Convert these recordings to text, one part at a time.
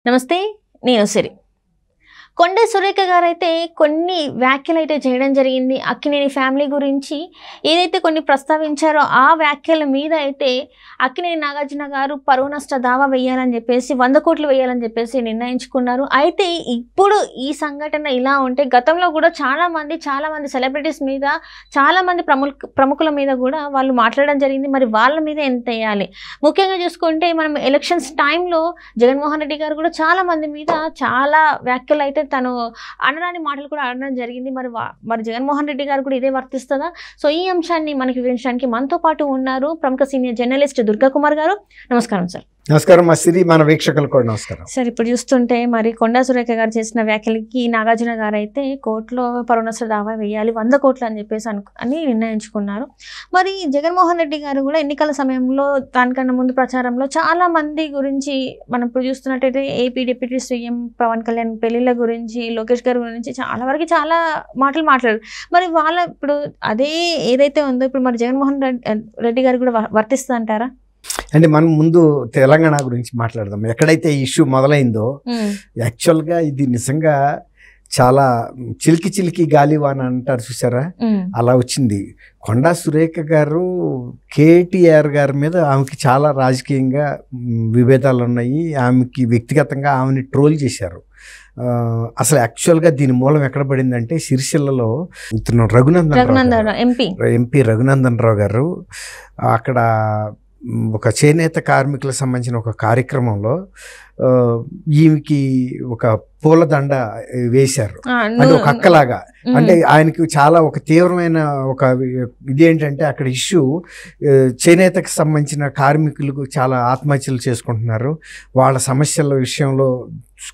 నమస్తే, నేను సిరి. కొండ సురేఖ గారైతే కొన్ని వ్యాఖ్యలు అయితే చేయడం జరిగింది. అక్కినేని ఫ్యామిలీ గురించి ఏదైతే కొన్ని ప్రస్తావించారో ఆ వ్యాఖ్యల మీద అయితే అక్కినేని నాగార్జున గారు పరువు నష్ట దావా వేయాలని చెప్పేసి 100 కోట్లు వేయాలని చెప్పేసి నిర్ణయించుకున్నారు. అయితే ఇప్పుడు ఈ సంఘటన ఇలా ఉంటే గతంలో కూడా చాలా మంది సెలబ్రిటీస్ మీద, చాలా మంది ప్రముఖుల మీద కూడా వాళ్ళు మాట్లాడడం జరిగింది. మరి వాళ్ళ మీద ఎంత వేయాలి? ముఖ్యంగా చూసుకుంటే మనం ఎలక్షన్స్ టైంలో జగన్మోహన్ రెడ్డి గారు కూడా చాలా మంది మీద చాలా వ్యాఖ్యలు అయితే తను అనరాని మాటలు కూడా అనడం జరిగింది. మరి జగన్మోహన్ రెడ్డి గారు కూడా ఇదే వర్తిస్తుందా? సో ఈ అంశాన్ని మనకి వివరించడానికి మనతో పాటు ఉన్నారు ప్రముఖ సీనియర్ జర్నలిస్ట్ దుర్గా కుమార్ గారు. నమస్కారం సార్. నమస్కారం సిరి, మన వీక్షకులు కూడా నమస్కారం సార్. ఇప్పుడు చూస్తుంటే మరి కొండా సురేఖ గారు చేసిన వ్యాఖ్యలకి నాగార్జున గారు అయితే కోర్టులో పరువు నష్ట దావా వేయాలి 100 కోట్లు అని చెప్పేసి అని నిర్ణయించుకున్నారు. మరి జగన్మోహన్ రెడ్డి గారు కూడా ఎన్నికల సమయంలో దానికన్నా ముందు ప్రచారంలో చాలా మంది గురించి మనం ఇప్పుడు చూస్తున్నట్టయితే AP deputy CM Pawan Kalyan పెళ్లిళ్ళ గురించి, లోకేష్ గారి గురించి చాలా వరకు చాలా మాటలు మాట్లాడారు. మరి వాళ్ళ ఇప్పుడు అదే ఏదైతే ఉందో ఇప్పుడు మరి జగన్మోహన్ రెడ్డి గారు కూడా వర్తిస్తుంది అంటారా? అంటే మనం ముందు తెలంగాణ గురించి మాట్లాడదాం. ఎక్కడైతే ఇష్యూ మొదలైందో యాక్చువల్గా ఇది నిజంగా చాలా చిలికి గాలివాన అంటారు చూసారా, అలా వచ్చింది. కొండా సురేఖ గారు కేటీఆర్ గారి మీద ఆమెకి చాలా రాజకీయంగా విభేదాలు ఉన్నాయి. ఆమెకి వ్యక్తిగతంగా ఆమెని ట్రోల్ చేశారు. అసలు యాక్చువల్గా దీని మూలం ఎక్కడ పడిందంటే సిరిసిల్లలో ఇతను ఎంపీ రఘునందన్ రావు గారు అక్కడ ఒక చేనేత కార్మికులకు సంబంధించిన ఒక కార్యక్రమంలో ఈమెకి ఒక పూలదండ వేశారు. అంటే ఒక అక్కలాగా, అంటే ఆయనకి చాలా ఒక తీవ్రమైన ఒక ఇదేంటంటే అక్కడ ఇష్యూ చేనేతకు సంబంధించిన కార్మికులకు చాలా ఆత్మహత్యలు చేసుకుంటున్నారు. వాళ్ళ సమస్యల విషయంలో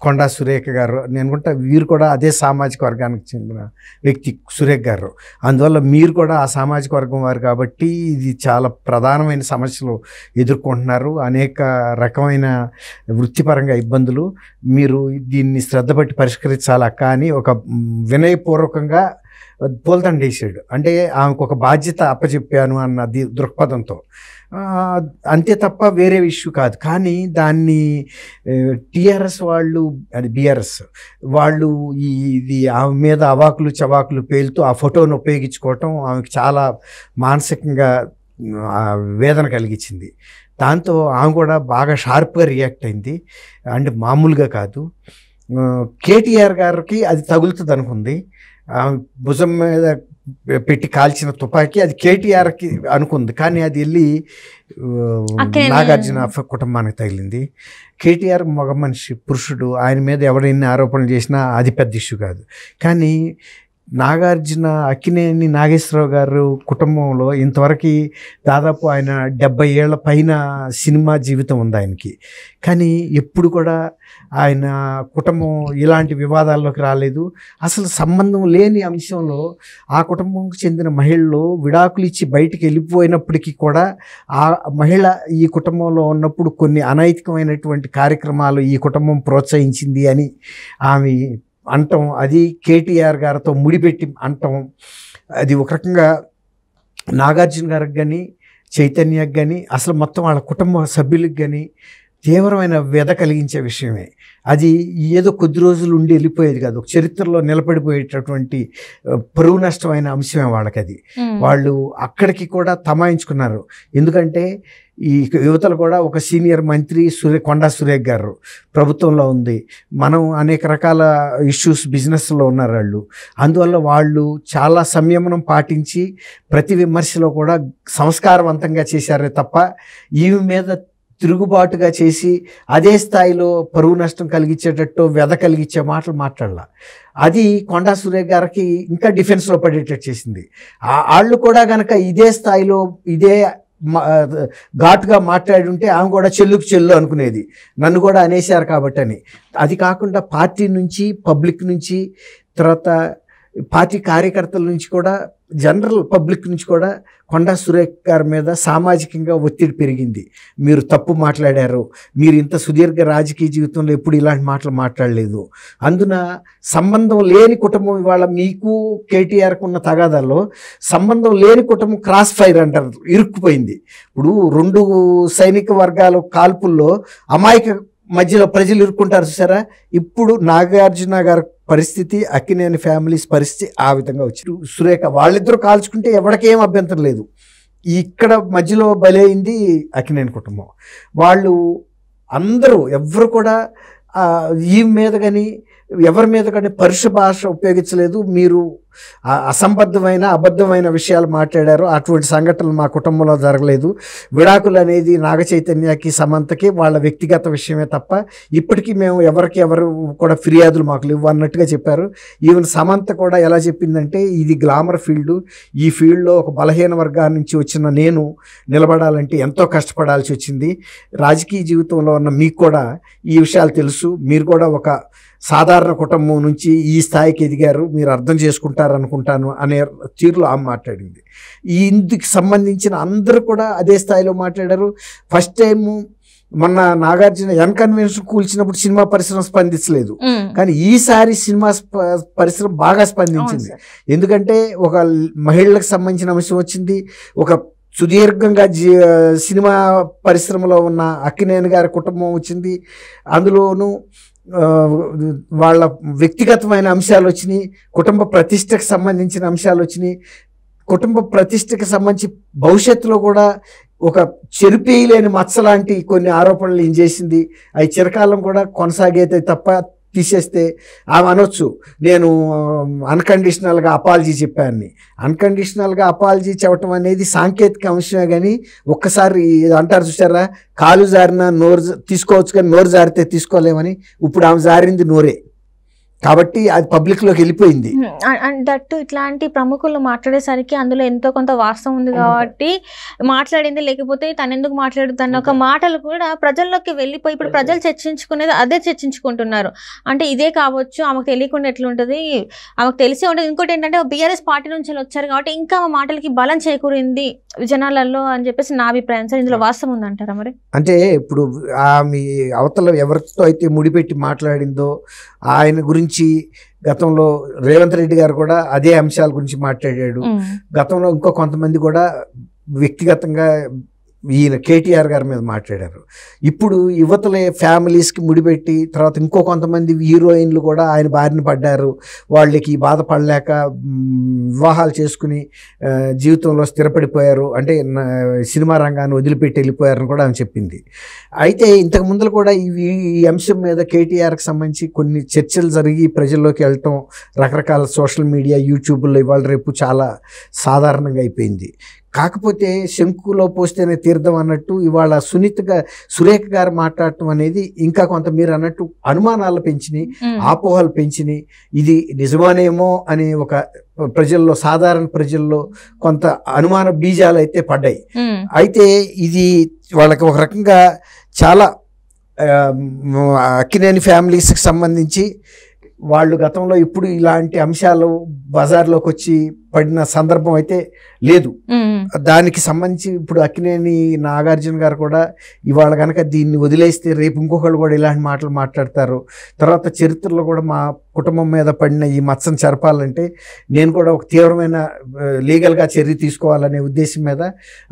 కొండా సురేఖ గారు, నేను అనుకుంటా వీరు కూడా అదే సామాజిక వర్గానికి చెందిన వ్యక్తి సురేఖ గారు. అందువల్ల మీరు కూడా ఆ సామాజిక వర్గం వారు కాబట్టి ఇది చాలా ప్రధానమైన సమస్యలు ఎదుర్కొంటున్నారు, అనేక రకమైన వృత్తిపరంగా ఇబ్బందులు. మీరు దీన్ని శ్రద్ధ పట్టి పరిష్కరించాలా కానీ ఒక వినయపూర్వకంగా పూలదండ వేసాడు. అంటే ఆమెకు ఒక బాధ్యత అప్పచెప్పాను అన్న దృక్పథంతో, అంతే తప్ప వేరే ఇష్యూ కాదు. కానీ దాన్ని టీఆర్ఎస్ వాళ్ళు, అది బీఆర్ఎస్ వాళ్ళు ఇది ఆమె మీద అవాకులు చవాకులు పేలుతూ ఆ ఫోటోను ఉపయోగించుకోవటం ఆమెకు చాలా మానసికంగా వేదన కలిగించింది. దాంతో ఆమె కూడా బాగా షార్ప్గా రియాక్ట్ అయింది. అంటే మామూలుగా కాదు. కేటీఆర్ గారికి అది తగులుతుంది అనుకుంది. భుజం మీద పెట్టి కాల్చిన తుపాకీ అది కేటీఆర్కి అనుకుంది, కానీ అది వెళ్ళి నాగార్జున కుటుంబానికి తగిలింది. కేటీఆర్ మగ మనిషి, పురుషుడు, ఆయన మీద ఎవరైనా ఆరోపణలు చేసినా అది పెద్ద ఇష్యూ కాదు. కానీ నాగార్జున అక్కినేని నాగేశ్వరరావు గారు కుటుంబంలో ఇంతవరకు దాదాపు ఆయన 70 ఏళ్ల పైన సినిమా జీవితం ఉంది ఆయనకి. కానీ ఎప్పుడు కూడా ఆయన కుటుంబం ఇలాంటి వివాదాల్లోకి రాలేదు. అసలు సంబంధం లేని అంశంలో ఆ కుటుంబంకు చెందిన మహిళలు విడాకులు ఇచ్చి బయటికి వెళ్ళిపోయినప్పటికీ కూడా ఆ మహిళ ఈ కుటుంబంలో ఉన్నప్పుడు కొన్ని అనైతికమైనటువంటి కార్యక్రమాలు ఈ కుటుంబం ప్రోత్సహించింది అని ఆమె అంటాం. అది కేటీఆర్ గారితో ముడిపెట్టి అంటాం. అది ఒక రకంగా నాగార్జున గారికి కానీ, చైతన్యకి కానీ, అసలు మొత్తం వాళ్ళ కుటుంబ సభ్యులకు కానీ తీవ్రమైన వ్యధ కలిగించే విషయమే. అది ఏదో కొద్ది రోజులు ఉండి వెళ్ళిపోయేది కాదు, ఒక చరిత్రలో నిలబడిపోయేటటువంటి పరువు నష్టమైన అంశమే వాళ్ళకి. అది వాళ్ళు అక్కడికి కూడా తమాయించుకున్నారు. ఎందుకంటే ఈ యువతలు కూడా ఒక సీనియర్ మంత్రి కొండా సురేఖ గారు ప్రభుత్వంలో ఉంది, మనం అనేక రకాల ఇష్యూస్ బిజినెస్లో ఉన్నారు వాళ్ళు. అందువల్ల వాళ్ళు చాలా సంయమనం పాటించి ప్రతి విమర్శలో కూడా సంస్కారవంతంగా చేశారే తప్ప ఈమె మీద తిరుగుబాటుగా చేసి అదే స్థాయిలో పరువు నష్టం కలిగించేటట్టు వ్యధ కలిగించే మాటలు మాట్లాడాల. అది కొండా సురేఖ గారికి ఇంకా డిఫెన్స్లో పడేటట్టు చేసింది. వాళ్ళు కూడా కనుక ఇదే స్థాయిలో ఇదే ఘాటుగా మాట్లాడి ఉంటే ఆమె కూడా చెల్లు అనుకునేది, నన్ను కూడా అనేశారు కాబట్టి అని. అది కాకుండా పార్టీ నుంచి, పబ్లిక్ నుంచి, తర్వాత పార్టీ కార్యకర్తల నుంచి కూడా, జనరల్ పబ్లిక్ నుంచి కూడా కొండా సురేఖ గారి మీద సామాజికంగా ఒత్తిడి పెరిగింది. మీరు తప్పు మాట్లాడారు, మీరు ఇంత సుదీర్ఘ రాజకీయ జీవితంలో ఎప్పుడు ఇలాంటి మాటలు మాట్లాడలేదు. అందున సంబంధం లేని కుటుంబం, ఇవాళ మీకు కేటీఆర్కి ఉన్న తగాదాల్లో సంబంధం లేని కుటుంబం క్రాస్ ఫైర్ అంటారు, ఇరుక్కుపోయింది. ఇప్పుడు 2 సైనిక వర్గాల కాల్పుల్లో అమాయక మధ్యలో ప్రజలు ఇరుక్కుంటారు చూసారా. ఇప్పుడు నాగార్జున గారి పరిస్థితి, అక్కినేని ఫ్యామిలీస్ పరిస్థితి ఆ విధంగా వచ్చి సురేఖ వాళ్ళిద్దరూ కాల్చుకుంటే ఎవరికేం అభ్యంతరం లేదు. ఇక్కడ మధ్యలో బలైంది అక్కినేని కుటుంబం. వాళ్ళు అందరూ ఎవరు కూడా ఈ మీద కానీ ఎవరి మీద కానీ పరుష భాష ఉపయోగించలేదు. మీరు అసంబద్ధమైన అబద్ధమైన విషయాలు మాట్లాడారు. అటువంటి సంఘటనలు మా కుటుంబంలో జరగలేదు. విడాకులు అనేది నాగ చైతన్యకి సమంతకి వాళ్ళ వ్యక్తిగత విషయమే తప్ప ఇప్పటికీ మేము ఎవరు కూడా ఫిర్యాదులు మాకు లేవు అన్నట్టుగా చెప్పారు. ఈవెన్ సమంత కూడా ఎలా చెప్పిందంటే, ఇది గ్లామర్ ఫీల్డ్, ఈ ఫీల్డ్లో ఒక బలహీన వర్గాల నుంచి వచ్చిన నేను నిలబడాలంటే ఎంతో కష్టపడాల్సి వచ్చింది. రాజకీయ జీవితంలో ఉన్న మీకు కూడా ఈ విషయాలు తెలుసు. మీరు కూడా ఒక సాధారణ కుటుంబం నుంచి ఈ స్థాయికి ఎదిగారు, మీరు అర్థం చేసుకుంటారనుకుంటాను అనే తీరులో ఆమె మాట్లాడింది. ఇందుకు సంబంధించిన అందరూ కూడా అదే స్థాయిలో మాట్లాడారు. ఫస్ట్ టైము మొన్న నాగార్జున కన్వెన్షన్ కూల్చినప్పుడు సినిమా పరిశ్రమ స్పందించలేదు, కానీ ఈసారి సినిమా పరిశ్రమ బాగా స్పందించింది. ఎందుకంటే ఒక మహిళలకు సంబంధించిన అంశం వచ్చింది, ఒక సుదీర్ఘంగా సినిమా పరిశ్రమలో ఉన్న అక్కినేని గారి కుటుంబం వచ్చింది, అందులోనూ వాళ్ళ వ్యక్తిగతమైన అంశాలు వచ్చినాయి, కుటుంబ ప్రతిష్టకు సంబంధించిన అంశాలు వచ్చినాయి. కుటుంబ ప్రతిష్టకు సంబంధించి భవిష్యత్తులో కూడా ఒక చెరిపేయలేని మచ్చ లాంటి కొన్ని ఆరోపణలు ఏం చేసింది. అవి చిరకాలం కూడా కొనసాగేదే తప్ప తీసేస్తే ఆమె అనొచ్చు, నేను అన్కండిషనల్గా అపాలజీ చెప్పాను. అన్కండిషనల్గా అపాలజీ చెప్పడం అనేది సాంకేతిక అంశమే, కానీ ఒక్కసారి అంటారు చూసారా, కాలు జారిన నోరు తీసుకోవచ్చు కానీ నోరు జారితే తీసుకోలేమని. ఇప్పుడు ఆమె జారింది నోరే, కాబట్టి అది పబ్లిక్లోకి వెళ్ళిపోయింది. దట్టు ఇట్లాంటి ప్రముఖులు మాట్లాడేసరికి అందులో ఎంతో కొంత వాస్తవం ఉంది కాబట్టి మాట్లాడింది, లేకపోతే తను ఎందుకు మాట్లాడు తన ఒక మాటలు కూడా ప్రజల్లోకి వెళ్ళిపోయి ఇప్పుడు ప్రజలు చర్చించుకునేది అదే చర్చించుకుంటున్నారు. అంటే ఇదే కావచ్చు, ఆమెకు తెలియకుండా ఎట్లుంటుంది, ఆమెకు తెలిసే ఉంటుంది. ఇంకోటి ఏంటంటే బీఆర్ఎస్ పార్టీ నుంచి వచ్చారు కాబట్టి ఇంకా ఆ మాటలకి బలం చేకూరింది జనాలలో అని చెప్పేసి నా అభిప్రాయం. సార్ ఇందులో వాస్తవం ఉందంటారా మరి? అంటే ఇప్పుడు ఆమె అవతల ఎవరితో అయితే ముడిపెట్టి మాట్లాడిందో ఆయన గురించి గతంలో రేవంత్ రెడ్డి గారు కూడా అదే అంశాల గురించి మాట్లాడాడు. గతంలో ఇంకో కొంతమంది కూడా వ్యక్తిగతంగా ఈయన కేటీఆర్ గారి మీద మాట్లాడారు. ఇప్పుడు యువతలే ఫ్యామిలీస్కి ముడిపెట్టి తర్వాత ఇంకో కొంతమంది హీరోయిన్లు కూడా ఆయన బారిన పడ్డారు. వాళ్ళకి బాధపడలేక వివాహాలు చేసుకుని జీవితంలో స్థిరపడిపోయారు, అంటే సినిమా రంగాన్ని వదిలిపెట్టి వెళ్ళిపోయారని కూడా ఆమె చెప్పింది. అయితే ఇంతకు ముందు కూడా ఈ అంశం మీద కేటీఆర్కి సంబంధించి కొన్ని చర్చలు జరిగి ప్రజల్లోకి వెళ్ళటం రకరకాల సోషల్ మీడియా యూట్యూబ్లో ఇవాళ రేపు చాలా సాధారణంగా అయిపోయింది. కాకపోతే శంకులో పోస్తేనే తీర్థం అన్నట్టు ఇవాళ సురేఖ గారు మాట్లాడటం అనేది ఇంకా కొంత మీరు అన్నట్టు అనుమానాలు పెంచినాయి, ఆపోహలు పెంచినాయి. ఇది నిజమానేమో అని ఒక ప్రజల్లో, సాధారణ ప్రజల్లో కొంత అనుమాన బీజాలు అయితే పడ్డాయి. అయితే ఇది వాళ్ళకి ఒక రకంగా చాలా అక్కినేని ఫ్యామిలీస్కి సంబంధించి వాళ్ళు గతంలో ఇప్పుడు ఇలాంటి అంశాలు బజార్లోకి వచ్చి పడిన సందర్భం అయితే లేదు. దానికి సంబంధించి ఇప్పుడు అక్కినేని నాగార్జున గారు కూడా ఇవాళ కనుక దీన్ని వదిలేస్తే రేపు ఇంకొకళ్ళు కూడా ఇలాంటి మాటలు మాట్లాడతారు. తర్వాత చరిత్రలో కూడా మా కుటుంబం మీద పడిన ఈ మచ్చను చెరపాలంటే నేను కూడా ఒక తీవ్రమైన లీగల్గా చర్య తీసుకోవాలనే ఉద్దేశం మీద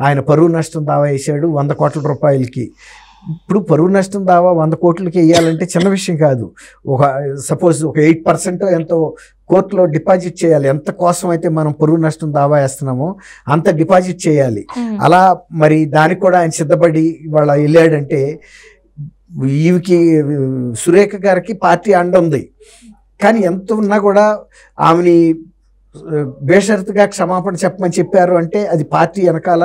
ఆయన పరువు నష్టం దావా వేశాడు 100 కోట్ల రూపాయలకి. ఇప్పుడు పరువు నష్టం దావా 100 కోట్లకి వేయాలంటే చిన్న విషయం కాదు. సపోజ్ ఒక 8% ఎంతో కోర్టులో డిపాజిట్ చేయాలి. ఎంత కోసం అయితే మనం పరువు నష్టం దావా వేస్తున్నామో అంత డిపాజిట్ చేయాలి. అలా మరి దానికి కూడా ఆయన సిద్ధపడి వాళ్ళ వెళ్ళాడంటే ఈవికి సురేఖ గారికి పార్టీ అండ ఉంది. కానీ ఎంత ఉన్నా కూడా ఆమెని బేషరతుగా క్షమాపణ చెప్పమని చెప్పారు అంటే అది పార్టీ వెనకాల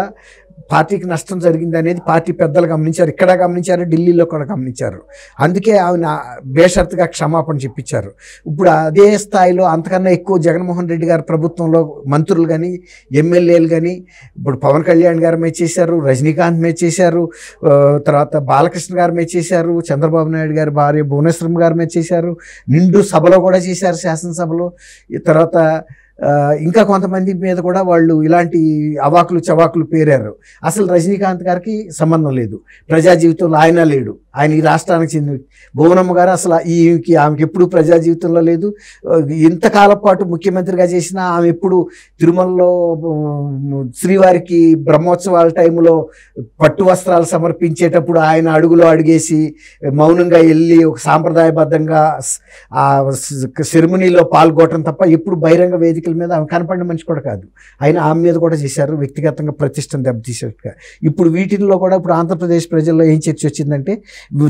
పార్టీకి నష్టం జరిగింది అనేది పార్టీ పెద్దలు గమనించారు, ఇక్కడ గమనించారు, ఢిల్లీలో కూడా గమనించారు. అందుకే ఆమె బేషరతుగా క్షమాపణ చెప్పించారు. ఇప్పుడు అదే స్థాయిలో అంతకన్నా ఎక్కువ జగన్మోహన్ రెడ్డి గారి ప్రభుత్వంలో మంత్రులు కానీ ఎమ్మెల్యేలు కానీ ఇప్పుడు పవన్ కళ్యాణ్ గారు మీద చేశారు, రజనీకాంత్ మీద చేశారు, తర్వాత బాలకృష్ణ గారి మీద చేశారు, చంద్రబాబు నాయుడు గారి భార్య భువనేశ్వరం గారి మీద చేశారు, నిండు సభలో కూడా చేశారు, శాసనసభలో. తర్వాత ఇంకా కొంతమంది మీద కూడా వాళ్ళు ఇలాంటి అవాకులు చవాకులు పేరారు. అసలు రజనీకాంత్ గారికి సంబంధం లేదు, ప్రజా జీవితంలో ఆయన లేడు, ఆయన ఈ రాష్ట్రానికి చెందిన భువనమ్మ గారు అసలు ఆమెకి ఎప్పుడు ప్రజా జీవితంలో లేదు. ఇంతకాలం పాటు ముఖ్యమంత్రిగా చేసిన ఆమె ఎప్పుడు తిరుమలలో శ్రీవారికి బ్రహ్మోత్సవాల టైంలో పట్టు వస్త్రాలు సమర్పించేటప్పుడు ఆయన అడుగులో అడుగేసి మౌనంగా వెళ్ళి ఒక సాంప్రదాయబద్ధంగా ఆ సెరమనీలో పాల్గొనడం తప్ప ఎప్పుడు బహిరంగ వేదికల మీద ఆమె కనపడిన మనిషి కూడా కాదు. ఆయన ఆమె మీద కూడా చేశారు, వ్యక్తిగతంగా ప్రతిష్టను దెబ్బతీసేట్టుగా. ఇప్పుడు వీటిల్లో కూడా ఇప్పుడు ఆంధ్రప్రదేశ్ ప్రజల్లో ఏం చర్చ వచ్చిందంటే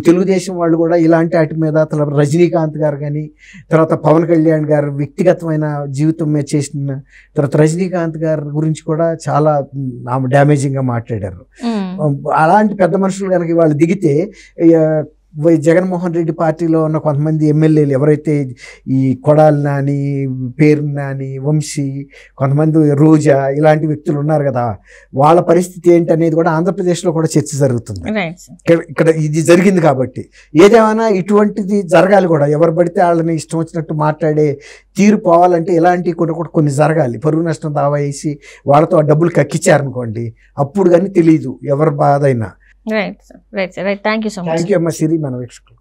తెలుగుదేశం వాళ్ళు కూడా ఇలాంటి వాటి మీద తర్వాత రజనీకాంత్ గారు కానీ తర్వాత పవన్ కళ్యాణ్ గారు వ్యక్తిగతమైన జీవితం మీద చేసిన తర్వాత రజనీకాంత్ గారి గురించి కూడా చాలా డ్యామేజింగ్గా మాట్లాడారు. అలాంటి పెద్ద మనుషులు కనుక వాళ్ళు దిగితే జగన్మోహన్ రెడ్డి పార్టీలో ఉన్న కొంతమంది ఎమ్మెల్యేలు ఎవరైతే ఈ కొడాలి నాని, పేరు నాని, వంశీ, కొంతమంది రోజా ఇలాంటి వ్యక్తులు ఉన్నారు కదా, వాళ్ళ పరిస్థితి ఏంటనేది కూడా ఆంధ్రప్రదేశ్లో కూడా చర్చ జరుగుతుంది. ఇక్కడ ఇది జరిగింది కాబట్టి ఏదేమైనా ఇటువంటిది జరగాలి కూడా. ఎవరు పడితే వాళ్ళని ఇష్టం వచ్చినట్టు మాట్లాడే తీరు పోవాలంటే ఇలాంటివి కొన్ని జరగాలి. పరువు నష్టం దావా వేసి వాళ్ళతో డబ్బులు కక్కిచ్చారనుకోండి, అప్పుడు కానీ తెలియదు ఎవరి బాధ అయినా. Right sir, right sir, right. Thank you so much. Thank you అమ్మ సిరి, మన వీక్షకులు.